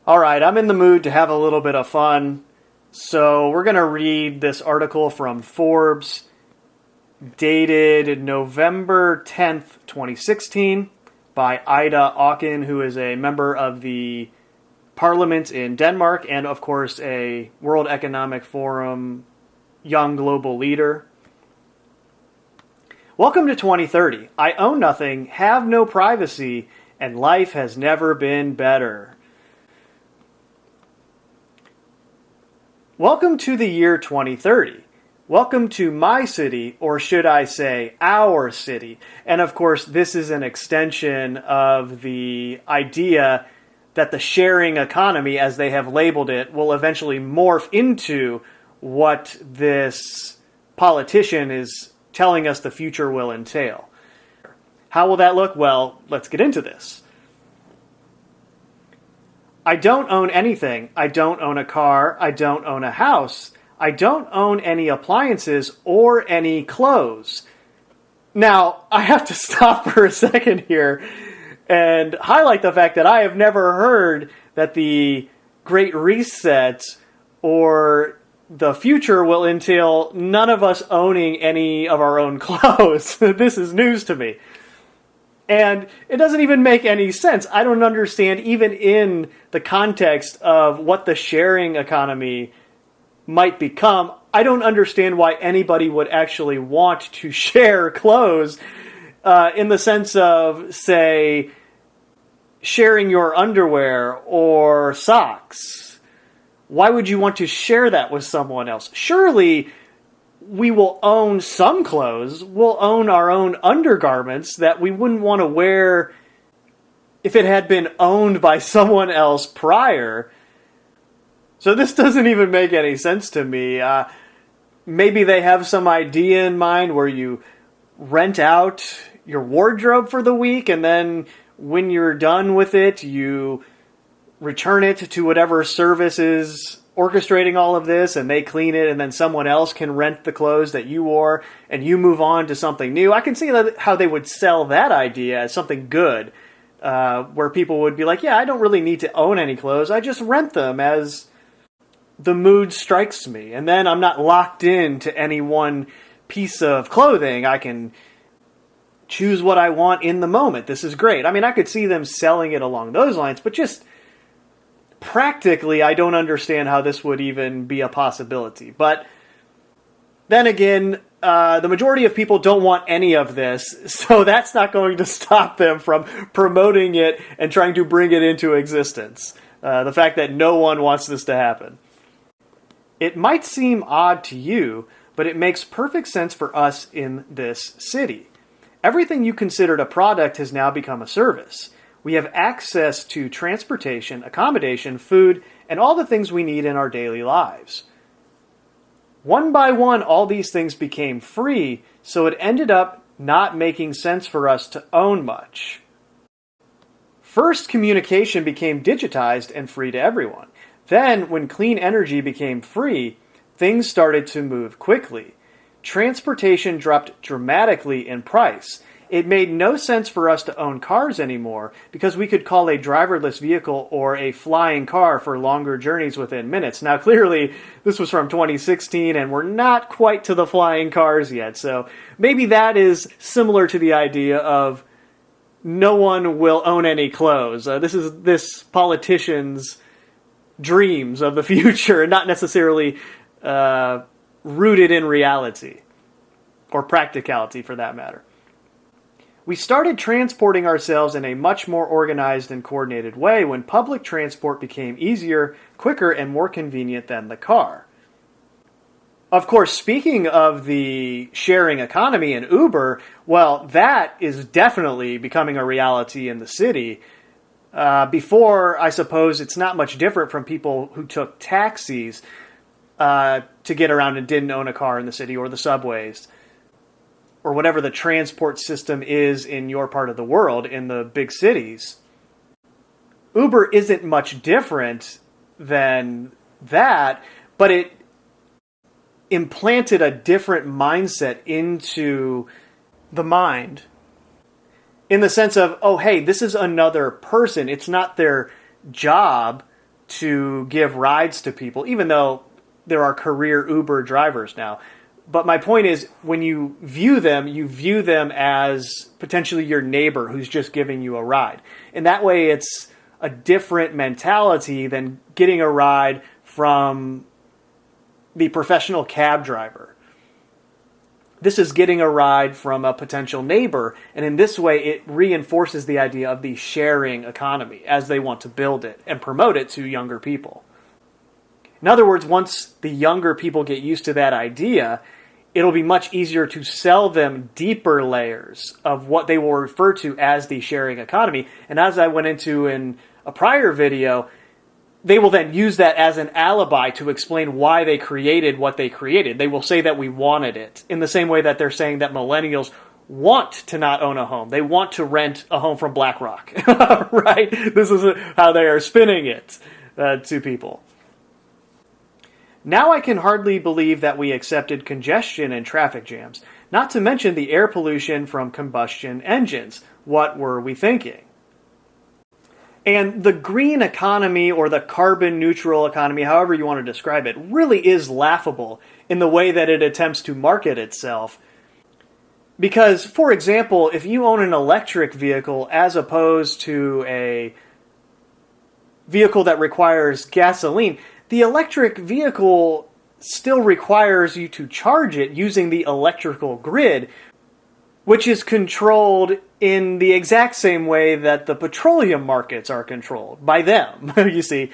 All right, I'm in the mood to have a little bit of fun, so we're going to read this article from Forbes, dated November 10th, 2016, by Ida Auken, who is a member of the Parliament in Denmark and, of course, a World Economic Forum young global leader. Welcome to 2030. I own nothing, have no privacy, and life has never been better. Welcome to the year 2030. Welcome to my city, or should I say, our city. And of course, this is an extension of the idea that the sharing economy, as they have labeled it, will eventually morph into what this politician is telling us the future will entail. How will that look? Well, let's get into this. I don't own anything. I don't own a car. I don't own a house. I don't own any appliances or any clothes. Now, I have to stop for a second here and highlight the fact that I have never heard that the Great Reset or the future will entail none of us owning any of our own clothes. This is news to me. And it doesn't even make any sense. I don't understand, even in the context of what the sharing economy might become, I don't understand why anybody would actually want to share clothes in the sense of, say, sharing your underwear or socks. Why would you want to share that with someone else? Surely we will own some clothes. We'll own our own undergarments that we wouldn't want to wear if it had been owned by someone else prior. So this doesn't even make any sense to me. Maybe they have some idea in mind where you rent out your wardrobe for the week, and then when you're done with it, you return it to whatever service is orchestrating all of this, and they clean it, and then someone else can rent the clothes that you wore, and you move on to something new. I can see how they would sell that idea as something good, where people would be like, yeah, I don't really need to own any clothes. I just rent them as the mood strikes me, and then I'm not locked into any one piece of clothing. I can choose what I want in the moment. This is great. I mean, I could see them selling it along those lines, but just practically, I don't understand how this would even be a possibility. But then again, the majority of people don't want any of this, so that's not going to stop them from promoting it and trying to bring it into existence. The fact that no one wants this to happen. It might seem odd to you, but it makes perfect sense for us in this city. Everything you considered a product has now become a service. We have access to transportation, accommodation, food, and all the things we need in our daily lives. One by one, all these things became free, so it ended up not making sense for us to own much. First, communication became digitized and free to everyone. Then, when clean energy became free, things started to move quickly. Transportation dropped dramatically in price. It made no sense for us to own cars anymore because we could call a driverless vehicle or a flying car for longer journeys within minutes. Now, clearly, this was from 2016, and we're not quite to the flying cars yet. So maybe that is similar to the idea of no one will own any clothes. This is this politician's dreams of the future, not necessarily rooted in reality or practicality for that matter. We started transporting ourselves in a much more organized and coordinated way when public transport became easier, quicker, and more convenient than the car. Of course, speaking of the sharing economy and Uber, well, that is definitely becoming a reality in the city. Before, I suppose, it's not much different from people who took taxis to get around and didn't own a car in the city, or the subways, or whatever the transport system is in your part of the world, in the big cities. Uber isn't much different than that, but it implanted a different mindset into the mind. In the sense of, oh, hey, this is another person. It's not their job to give rides to people, even though there are career Uber drivers now. But my point is, when you view them as potentially your neighbor who's just giving you a ride. And that way it's a different mentality than getting a ride from the professional cab driver. This is getting a ride from a potential neighbor, and in this way it reinforces the idea of the sharing economy as they want to build it and promote it to younger people. In other words, once the younger people get used to that idea, it'll be much easier to sell them deeper layers of what they will refer to as the sharing economy. And as I went into in a prior video, they will then use that as an alibi to explain why they created what they created. They will say that we wanted it, in the same way that they're saying that millennials want to not own a home. They want to rent a home from BlackRock, right? This is how they are spinning it to people. Now I can hardly believe that we accepted congestion and traffic jams, not to mention the air pollution from combustion engines. What were we thinking? And the green economy, or the carbon neutral economy, however you want to describe it, really is laughable in the way that it attempts to market itself. Because, for example, if you own an electric vehicle as opposed to a vehicle that requires gasoline, the electric vehicle still requires you to charge it using the electrical grid, which is controlled in the exact same way that the petroleum markets are controlled by them. You see,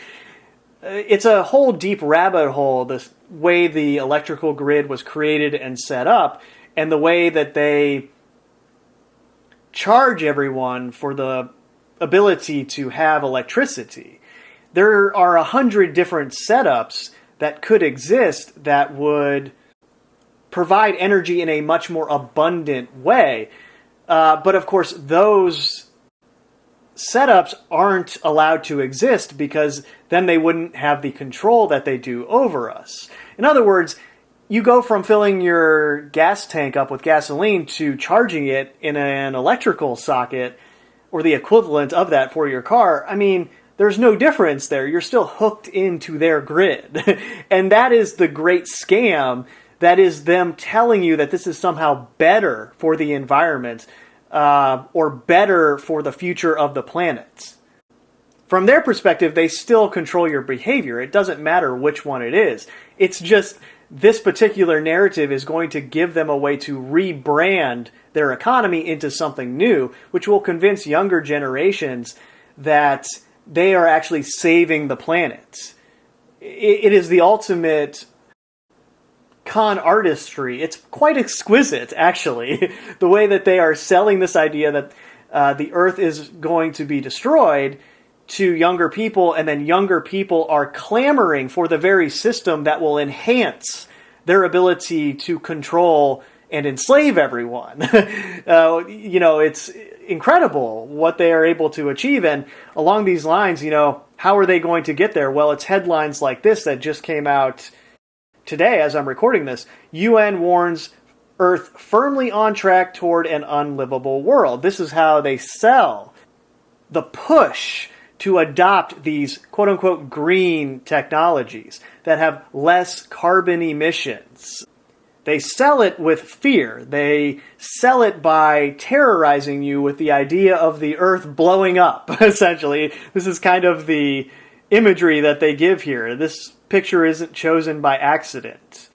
it's a whole deep rabbit hole, the way the electrical grid was created and set up, and the way that they charge everyone for the ability to have electricity. There are 100 different setups that could exist that would provide energy in a much more abundant way. But of course, those setups aren't allowed to exist because then they wouldn't have the control that they do over us. In other words, you go from filling your gas tank up with gasoline to charging it in an electrical socket, or the equivalent of that for your car. I mean, there's no difference there. You're still hooked into their grid. And that is the great scam. That is them telling you that this is somehow better for the environment, or better for the future of the planet. From their perspective, they still control your behavior. It doesn't matter which one it is. It's just this particular narrative is going to give them a way to rebrand their economy into something new, which will convince younger generations that they are actually saving the planet. It is the ultimate con artistry. It's quite exquisite, actually, the way that they are selling this idea that the Earth is going to be destroyed to younger people, and then younger people are clamoring for the very system that will enhance their ability to control and enslave everyone. It's incredible what they are able to achieve. And along these lines, how are they going to get there? Well, it's headlines like this that just came out today as I'm recording this. UN warns Earth firmly on track toward an unlivable world. This is how they sell the push to adopt these quote-unquote green technologies that have less carbon emissions. They sell it with fear. They sell it by terrorizing you with the idea of the Earth blowing up, essentially. This is kind of the imagery that they give here. This picture isn't chosen by accident.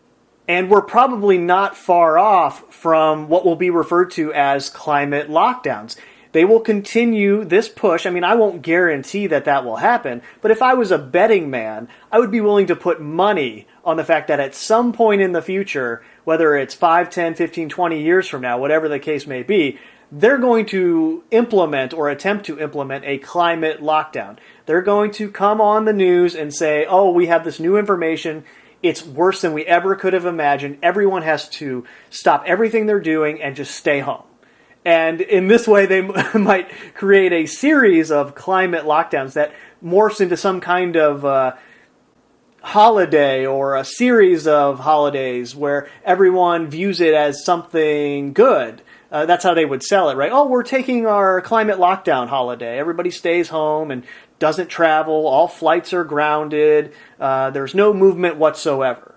And we're probably not far off from what will be referred to as climate lockdowns. They will continue this push. I mean, I won't guarantee that that will happen, but if I was a betting man, I would be willing to put money on the fact that at some point in the future, whether it's 5, 10, 15, 20 years from now, whatever the case may be, they're going to implement or attempt to implement a climate lockdown. They're going to come on the news and say, oh, we have this new information. It's worse than we ever could have imagined. Everyone has to stop everything they're doing and just stay home. And in this way, they might create a series of climate lockdowns that morphs into some kind of holiday or a series of holidays where everyone views it as something good. That's how they would sell it, right? Oh, we're taking our climate lockdown holiday. Everybody stays home and doesn't travel, all flights are grounded, there's no movement whatsoever.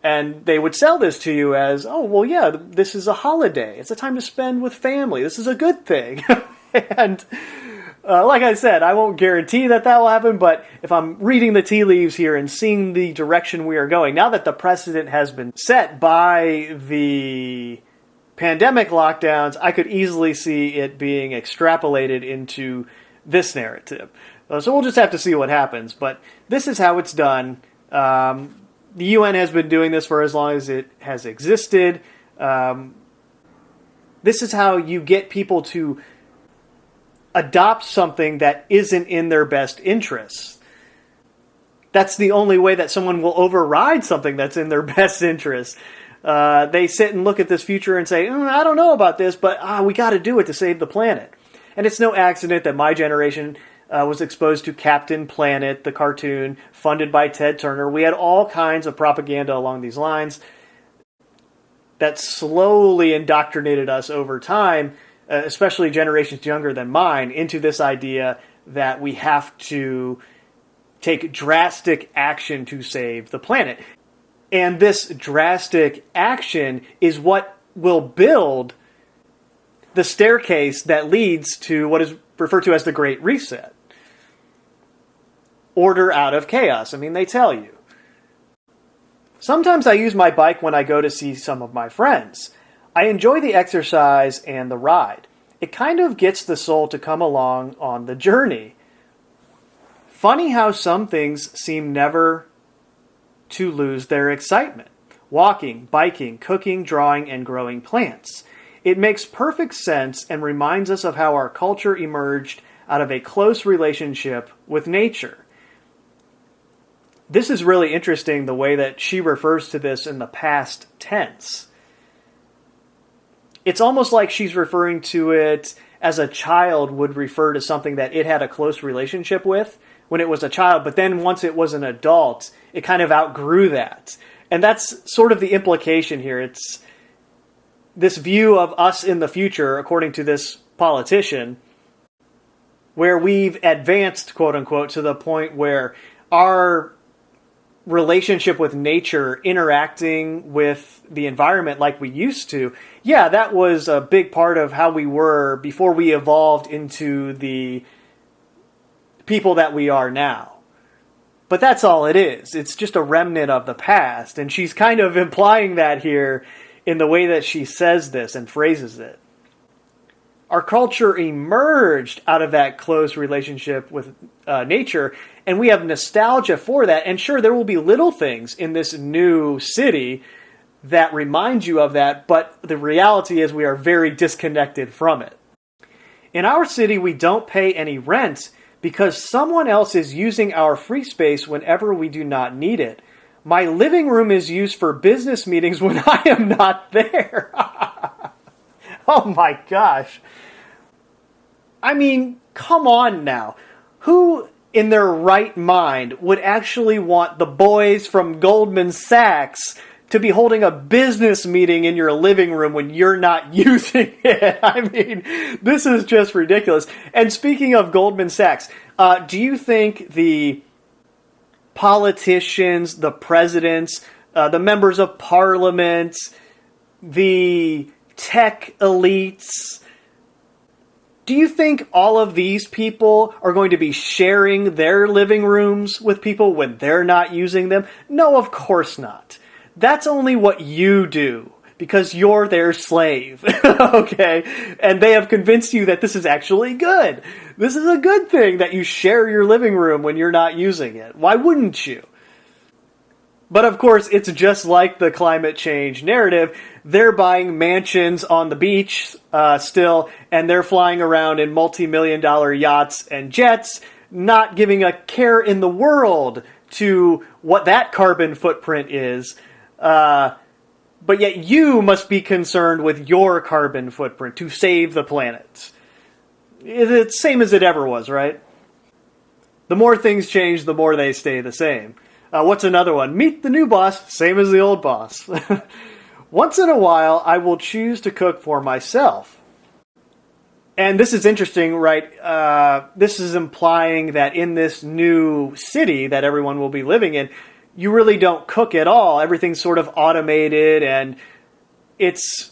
And they would sell this to you as, oh, well, yeah, this is a holiday. It's a time to spend with family. This is a good thing. And like I said, I won't guarantee that will happen, but if I'm reading the tea leaves here and seeing the direction we are going, now that the precedent has been set by the pandemic lockdowns, I could easily see it being extrapolated into this narrative. So we'll just have to see what happens, but this is how it's done. The UN has been doing this for as long as it has existed. This is how you get people to adopt something that isn't in their best interests. That's the only way that someone will override something that's in their best interest. They sit and look at this future and say, I don't know about this, but we got to do it to save the planet. And it's no accident that my generation was exposed to Captain Planet, the cartoon, funded by Ted Turner. We had all kinds of propaganda along these lines that slowly indoctrinated us over time, especially generations younger than mine, into this idea that we have to take drastic action to save the planet. And this drastic action is what will build the staircase that leads to what is referred to as the Great Reset. Order out of chaos. I mean, they tell you. Sometimes I use my bike when I go to see some of my friends. I enjoy the exercise and the ride. It kind of gets the soul to come along on the journey. Funny how some things seem never to lose their excitement. Walking, biking, cooking, drawing, and growing plants. It makes perfect sense and reminds us of how our culture emerged out of a close relationship with nature. This is really interesting, the way that she refers to this in the past tense. It's almost like she's referring to it as a child would refer to something that it had a close relationship with when it was a child, but then once it was an adult, it kind of outgrew that. And that's sort of the implication here. It's this view of us in the future, according to this politician, where we've advanced, quote unquote, to the point where our relationship with nature, interacting with the environment like we used to, yeah, that was a big part of how we were before we evolved into the people that we are now. But that's all it is. It's just a remnant of the past. And she's kind of implying that here in the way that she says this and phrases it. Our culture emerged out of that close relationship with nature, and we have nostalgia for that. And sure, there will be little things in this new city that remind you of that, but the reality is we are very disconnected from it. In our city, we don't pay any rent because someone else is using our free space whenever we do not need it. My living room is used for business meetings when I am not there. Oh my gosh. I mean, come on now. Who in their right mind would actually want the boys from Goldman Sachs to be holding a business meeting in your living room when you're not using it? I mean, this is just ridiculous. And speaking of Goldman Sachs, do you think the politicians, the presidents, the members of parliament, the tech elites, do you think all of these people are going to be sharing their living rooms with people when they're not using them? No, of course not. That's only what you do because you're their slave, okay? And they have convinced you that this is actually good. This is a good thing that you share your living room when you're not using it. Why wouldn't you? But of course, it's just like the climate change narrative. They're buying mansions on the beach still, and they're flying around in multi-million-dollar yachts and jets, not giving a care in the world to what that carbon footprint is. But yet you must be concerned with your carbon footprint to save the planet. It's the same as it ever was, right? The more things change, the more they stay the same. What's another one? Meet the new boss, same as the old boss. Once in a while, I will choose to cook for myself. And this is interesting, right? This is implying that in this new city that everyone will be living in, you really don't cook at all. Everything's sort of automated, and it's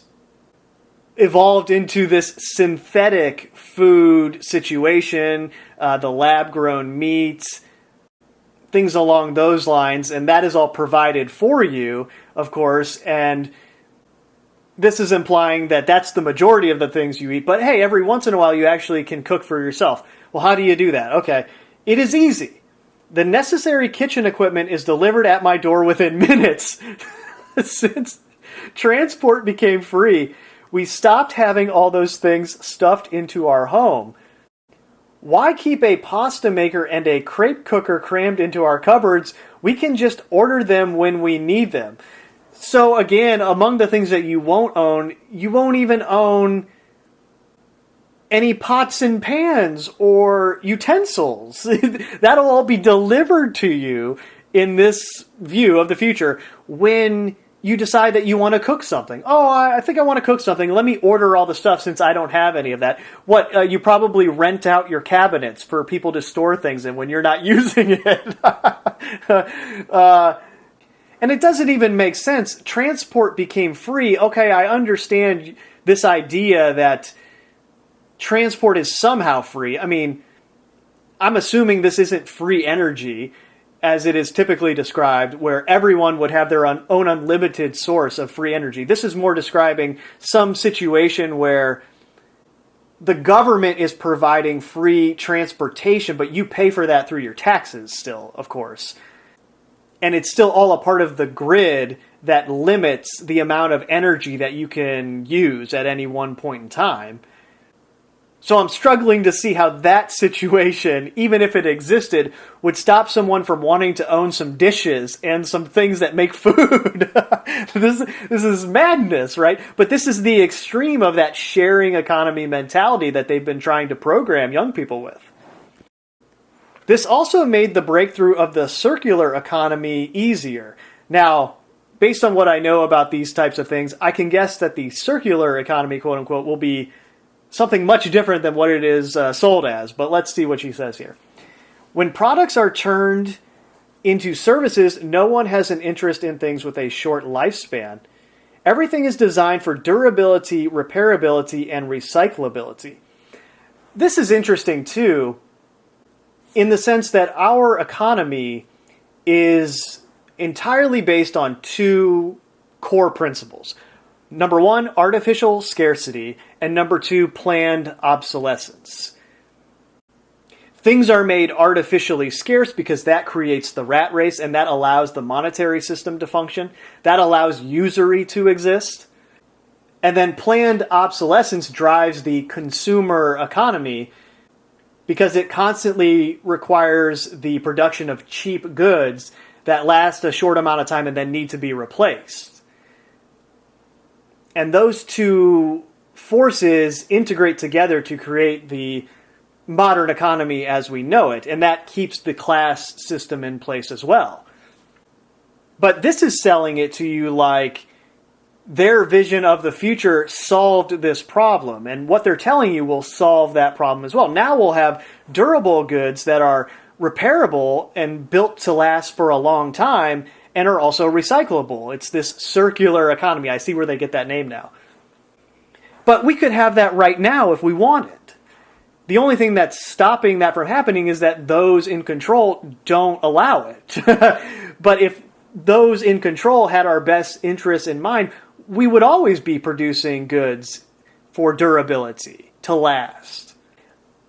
evolved into this synthetic food situation, the lab-grown meats, things along those lines, and that is all provided for you, of course, and this is implying that that's the majority of the things you eat, but hey, every once in a while you actually can cook for yourself. Well, how do you do that? Okay, it is easy. The necessary kitchen equipment is delivered at my door within minutes. Since transport became free, we stopped having all those things stuffed into our home. Why keep a pasta maker and a crepe cooker crammed into our cupboards? We can just order them when we need them. So again, among the things that you won't even own any pots and pans or utensils. That'll all be delivered to you in this view of the future when you decide that you want to cook something. Oh, I think I want to cook something. Let me order all the stuff since I don't have any of that. You probably rent out your cabinets for people to store things in when you're not using it. And it doesn't even make sense. Transport became free. Okay, I understand this idea that transport is somehow free. I mean, I'm assuming this isn't free energy, as it is typically described, where everyone would have their own unlimited source of free energy. This is more describing some situation where the government is providing free transportation, but you pay for that through your taxes still, of course. And it's still all a part of the grid that limits the amount of energy that you can use at any one point in time. So I'm struggling to see how that situation, even if it existed, would stop someone from wanting to own some dishes and some things that make food. This is madness, right? But this is the extreme of that sharing economy mentality that they've been trying to program young people with. This also made the breakthrough of the circular economy easier. Now, based on what I know about these types of things, I can guess that the circular economy, quote unquote, will be something much different than what it is sold as. But let's see what she says here. When products are turned into services, no one has an interest in things with a short lifespan. Everything is designed for durability, repairability, and recyclability. This is interesting too, in the sense that our economy is entirely based on two core principles. Number one, artificial scarcity, and number two, planned obsolescence. Things are made artificially scarce because that creates the rat race, and that allows the monetary system to function. That allows usury to exist. And then planned obsolescence drives the consumer economy because it constantly requires the production of cheap goods that last a short amount of time and then need to be replaced. And those two forces integrate together to create the modern economy as we know it, and that keeps the class system in place as well. But this is selling it to you like their vision of the future solved this problem, and what they're telling you will solve that problem as well. Now we'll have durable goods that are repairable and built to last for a long time and are also recyclable. It's this circular economy. I see where they get that name now. But we could have that right now if we wanted. The only thing that's stopping that from happening is that those in control don't allow it. But if those in control had our best interests in mind, we would always be producing goods for durability, to last.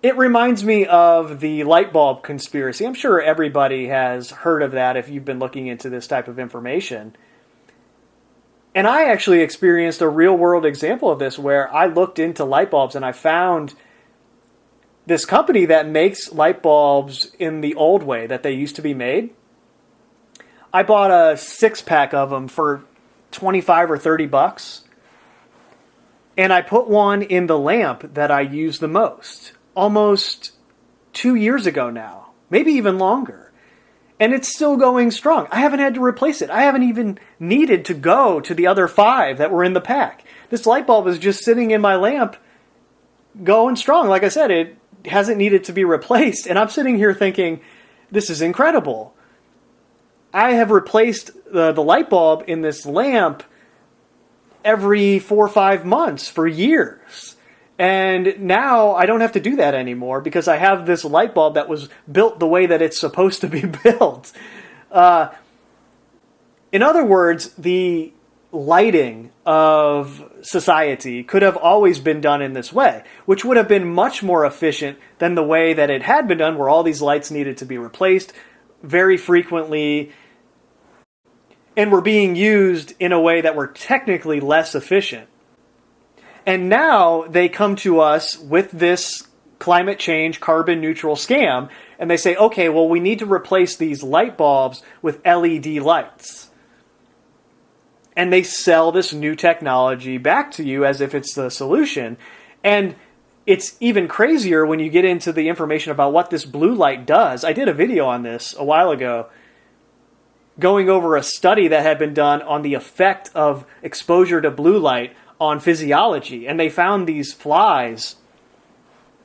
It reminds me of the light bulb conspiracy. I'm sure everybody has heard of that if you've been looking into this type of information. And I actually experienced a real-world example of this where I looked into light bulbs and I found this company that makes light bulbs in the old way that they used to be made. I bought a 6-pack of them for $25 or $30. And I put one in the lamp that I use the most. Almost 2 years ago now. Maybe even longer. And it's still going strong. I haven't had to replace it. I haven't even needed to go to the other 5 that were in the pack. This light bulb is just sitting in my lamp going strong. Like I said, it hasn't needed to be replaced. And I'm sitting here thinking, this is incredible. I have replaced the light bulb in this lamp every 4 or 5 months for years. And now I don't have to do that anymore because I have this light bulb that was built the way that it's supposed to be built. In other words, the lighting of society could have always been done in this way, which would have been much more efficient than the way that it had been done, where all these lights needed to be replaced very frequently and were being used in a way that were technically less efficient. And now they come to us with this climate change, carbon neutral scam, and they say, okay, well, we need to replace these light bulbs with LED lights. And they sell this new technology back to you as if it's the solution. And it's even crazier when you get into the information about what this blue light does. I did a video on this a while ago, going over a study that had been done on the effect of exposure to blue light on physiology. And they found these flies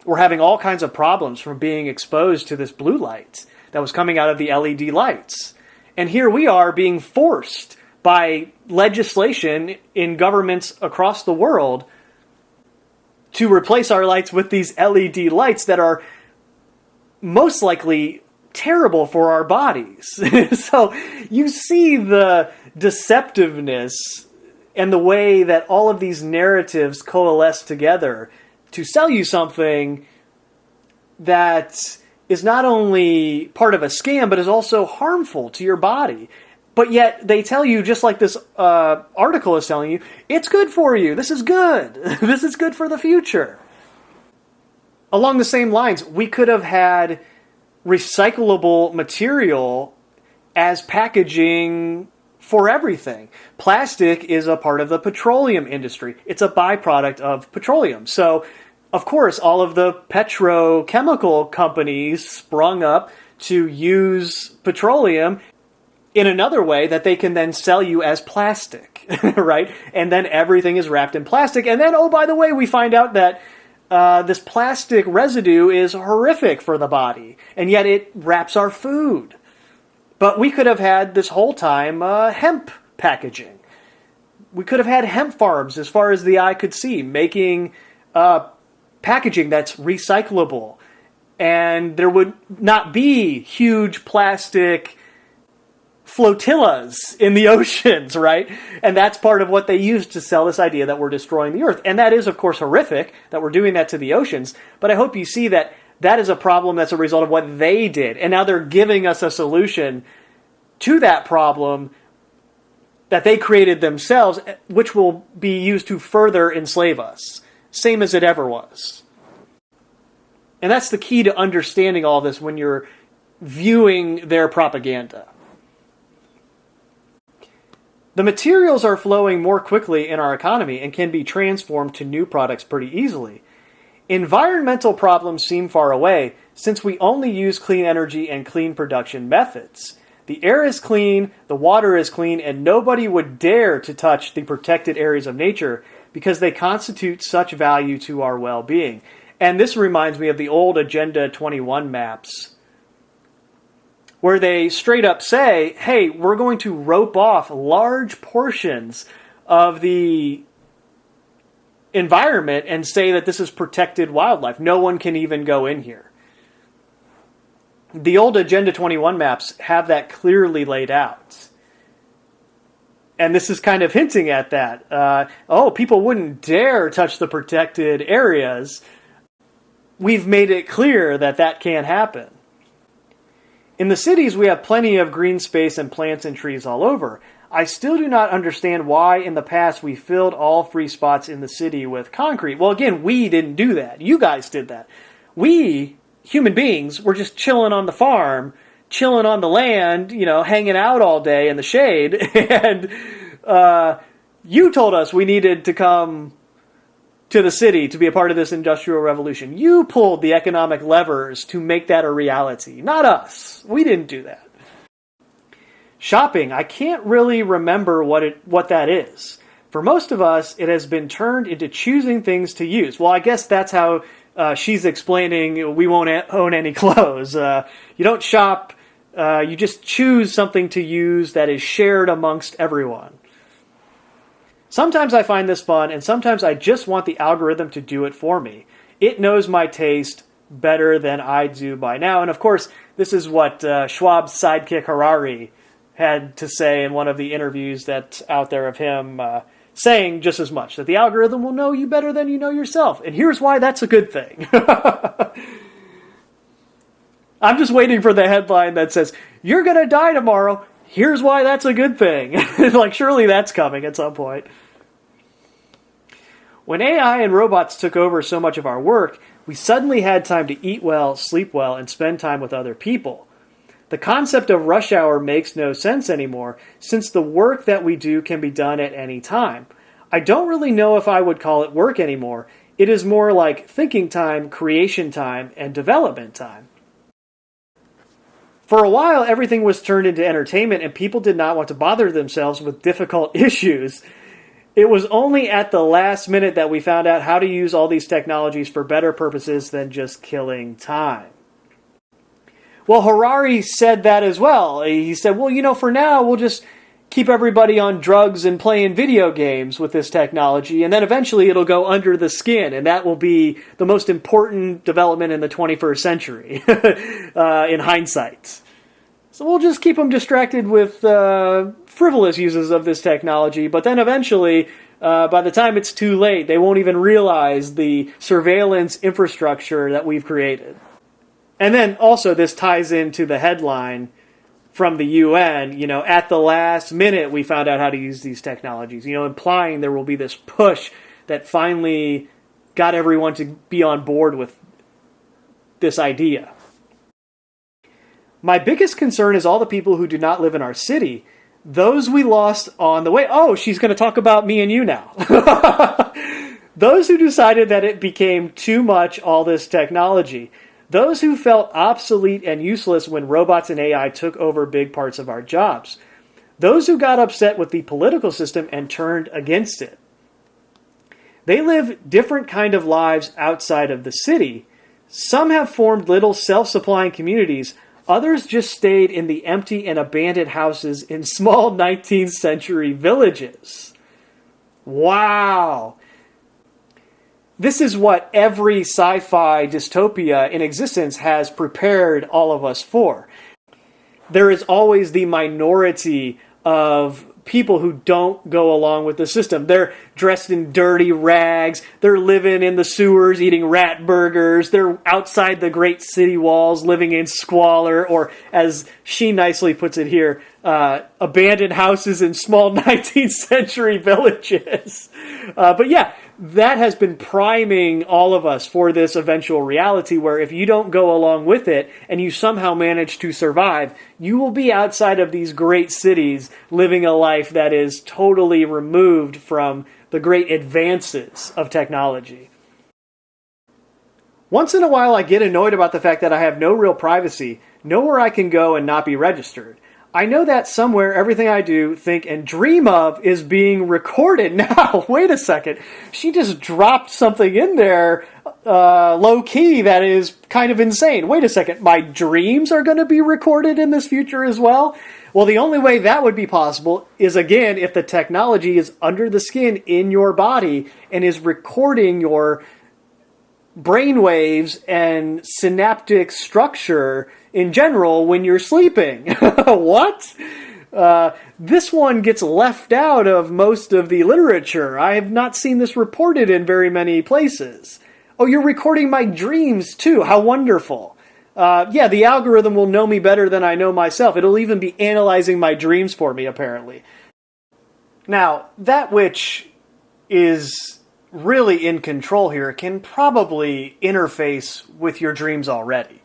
were having all kinds of problems from being exposed to this blue light that was coming out of the LED lights. And here we are being forced by legislation in governments across the world to replace our lights with these LED lights that are most likely terrible for our bodies. So you see the deceptiveness and the way that all of these narratives coalesce together to sell you something that is not only part of a scam, but is also harmful to your body. But yet they tell you, just like this article is telling you, it's good for you. This is good. This is good for the future. Along the same lines, we could have had recyclable material as packaging for everything. Plastic is a part of the petroleum industry. It's a byproduct of petroleum. So, of course, all of the petrochemical companies sprung up to use petroleum in another way that they can then sell you as plastic, right? And then everything is wrapped in plastic. And then, oh, by the way, we find out that this plastic residue is horrific for the body, and yet it wraps our food. But we could have had this whole time hemp packaging. We could have had hemp farms as far as the eye could see, making packaging that's recyclable. And there would not be huge plastic flotillas in the oceans, right? And that's part of what they use to sell this idea that we're destroying the earth. And that is, of course, horrific that we're doing that to the oceans. But I hope you see that that is a problem that's a result of what they did. And now they're giving us a solution to that problem that they created themselves, which will be used to further enslave us. Same as it ever was. And that's the key to understanding all this when you're viewing their propaganda. The materials are flowing more quickly in our economy and can be transformed to new products pretty easily. Environmental problems seem far away since we only use clean energy and clean production methods. The air is clean, the water is clean, and nobody would dare to touch the protected areas of nature because they constitute such value to our well-being. And this reminds me of the old Agenda 21 maps, where they straight up say, hey, we're going to rope off large portions of the environment and say that this is protected wildlife. No one can even go in here. The old Agenda 21 maps have that clearly laid out. And this is kind of hinting at that. People wouldn't dare touch the protected areas. We've made it clear that that can't happen. In the cities, we have plenty of green space and plants and trees all over. I still do not understand why in the past we filled all free spots in the city with concrete. Well, again, we didn't do that. You guys did that. We, human beings, were just chilling on the farm, chilling on the land, hanging out all day in the shade. And you told us we needed to come to the city to be a part of this industrial revolution. You pulled the economic levers to make that a reality, not us. We didn't do that. Shopping, I can't really remember what that is. For most of us, it has been turned into choosing things to use. Well, I guess that's how she's explaining we won't own any clothes. You don't shop, you just choose something to use that is shared amongst everyone. Sometimes I find this fun, and sometimes I just want the algorithm to do it for me. It knows my taste better than I do by now. And of course, this is what Schwab's sidekick Harari had to say in one of the interviews that's out there of him saying just as much, that the algorithm will know you better than you know yourself. And here's why that's a good thing. I'm just waiting for the headline that says, "You're going to die tomorrow. Here's why that's a good thing." Like, surely that's coming at some point. When AI and robots took over so much of our work, we suddenly had time to eat well, sleep well, and spend time with other people. The concept of rush hour makes no sense anymore, since the work that we do can be done at any time. I don't really know if I would call it work anymore. It is more like thinking time, creation time, and development time. For a while, everything was turned into entertainment, and people did not want to bother themselves with difficult issues. It was only at the last minute that we found out how to use all these technologies for better purposes than just killing time. Well, Harari said that as well. He said, well, for now, we'll just keep everybody on drugs and playing video games with this technology, and then eventually it'll go under the skin, and that will be the most important development in the 21st century, in hindsight. So we'll just keep them distracted with frivolous uses of this technology, but then eventually, by the time it's too late, they won't even realize the surveillance infrastructure that we've created. And then also this ties into the headline from the UN, at the last minute we found out how to use these technologies, implying there will be this push that finally got everyone to be on board with this idea. My biggest concern is all the people who do not live in our city, those we lost on the way. Oh, she's going to talk about me and you now. Those who decided that it became too much, all this technology. Those who felt obsolete and useless when robots and AI took over big parts of our jobs. Those who got upset with the political system and turned against it. They live different kind of lives outside of the city. Some have formed little self-supplying communities. Others just stayed in the empty and abandoned houses in small 19th century villages. Wow! This is what every sci-fi dystopia in existence has prepared all of us for. There is always the minority of people who don't go along with the system. They're dressed in dirty rags. They're living in the sewers, eating rat burgers. They're outside the great city walls, living in squalor, or as she nicely puts it here, abandoned houses in small 19th century villages. But yeah, that has been priming all of us for this eventual reality where if you don't go along with it and you somehow manage to survive, you will be outside of these great cities living a life that is totally removed from the great advances of technology. Once in a while, I get annoyed about the fact that I have no real privacy, nowhere I can go and not be registered. I know that somewhere everything I do, think, and dream of is being recorded. Now, wait a second. She just dropped something in there, low-key, that is kind of insane. Wait a second. My dreams are going to be recorded in this future as well? Well, the only way that would be possible is, again, if the technology is under the skin in your body and is recording your brainwaves and synaptic structure in general when you're sleeping. What? This one gets left out of most of the literature. I have not seen this reported in very many places. Oh, you're recording my dreams too. How wonderful. Yeah, the algorithm will know me better than I know myself. It'll even be analyzing my dreams for me, apparently. Now, that which is really in control here can probably interface with your dreams already.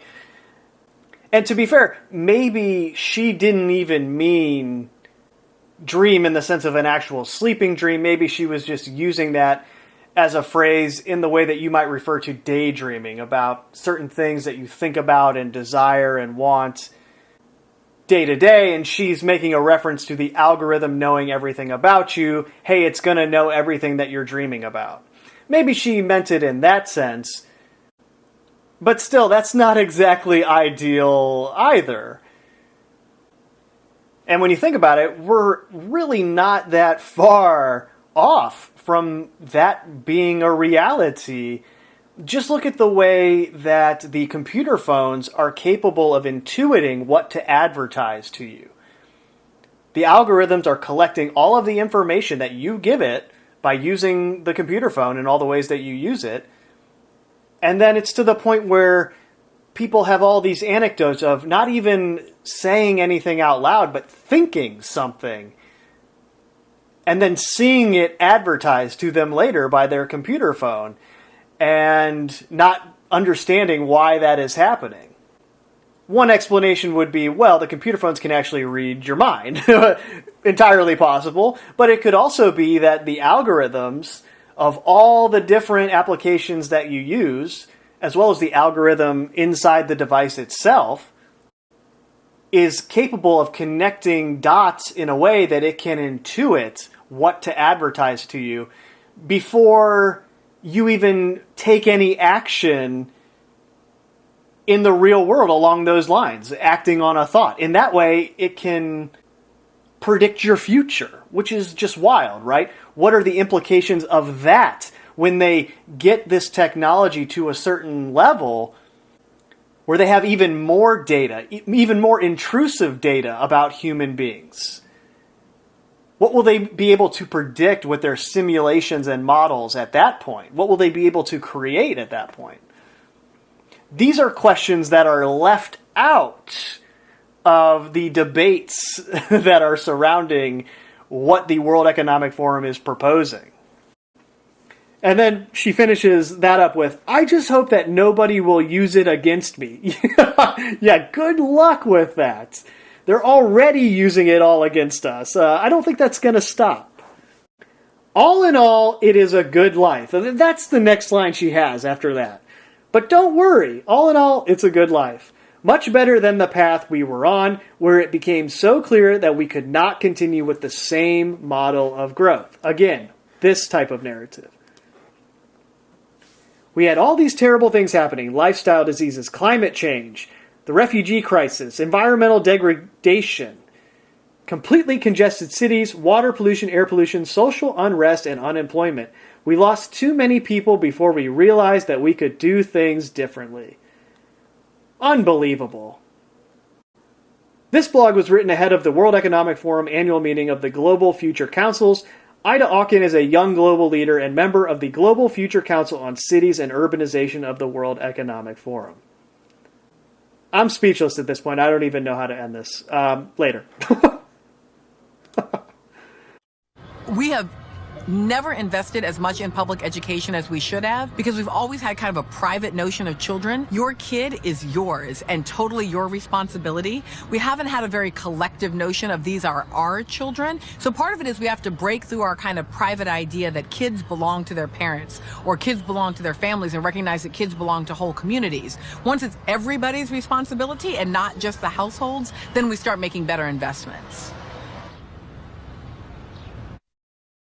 And to be fair, maybe she didn't even mean dream in the sense of an actual sleeping dream. Maybe she was just using that as a phrase in the way that you might refer to daydreaming, about certain things that you think about and desire and want day to day, and she's making a reference to the algorithm knowing everything about you. Hey, it's going to know everything that you're dreaming about. Maybe she meant it in that sense, but still, that's not exactly ideal either. And when you think about it, we're really not that far off from that being a reality. Just look at the way that the computer phones are capable of intuiting what to advertise to you. The algorithms are collecting all of the information that you give it by using the computer phone in all the ways that you use it. And then it's to the point where people have all these anecdotes of not even saying anything out loud, but thinking something, and then seeing it advertised to them later by their computer phone, and not understanding why that is happening. One explanation would be, well, the computer phones can actually read your mind. Entirely possible. But it could also be that the algorithms of all the different applications that you use, as well as the algorithm inside the device itself, is capable of connecting dots in a way that it can intuit what to advertise to you before you even take any action in the real world along those lines, acting on a thought. In that way, it can predict your future, which is just wild, right? What are the implications of that when they get this technology to a certain level where they have even more data, even more intrusive data about human beings? What will they be able to predict with their simulations and models at that point? What will they be able to create at that point? These are questions that are left out of the debates that are surrounding what the World Economic Forum is proposing. And then she finishes that up with, I just hope that nobody will use it against me. Yeah, good luck with that. They're already using it all against us. I don't think that's going to stop. All in all, it is a good life. And that's the next line she has after that. But don't worry. All in all, it's a good life. Much better than the path we were on, where it became so clear that we could not continue with the same model of growth. Again, this type of narrative. We had all these terrible things happening: lifestyle diseases, climate change, the refugee crisis, environmental degradation, completely congested cities, water pollution, air pollution, social unrest, and unemployment. We lost too many people before we realized that we could do things differently. Unbelievable. This blog was written ahead of the World Economic Forum annual meeting of the Global Future Councils. Ida Auken is a young global leader and member of the Global Future Council on Cities and Urbanization of the World Economic Forum. I'm speechless at this point. I don't even know how to end this. Later. We have never invested as much in public education as we should have because we've always had kind of a private notion of children. Your kid is yours and totally your responsibility. We haven't had a very collective notion of these are our children. So part of it is we have to break through our kind of private idea that kids belong to their parents or kids belong to their families and recognize that kids belong to whole communities. Once it's everybody's responsibility and not just the households, then we start making better investments.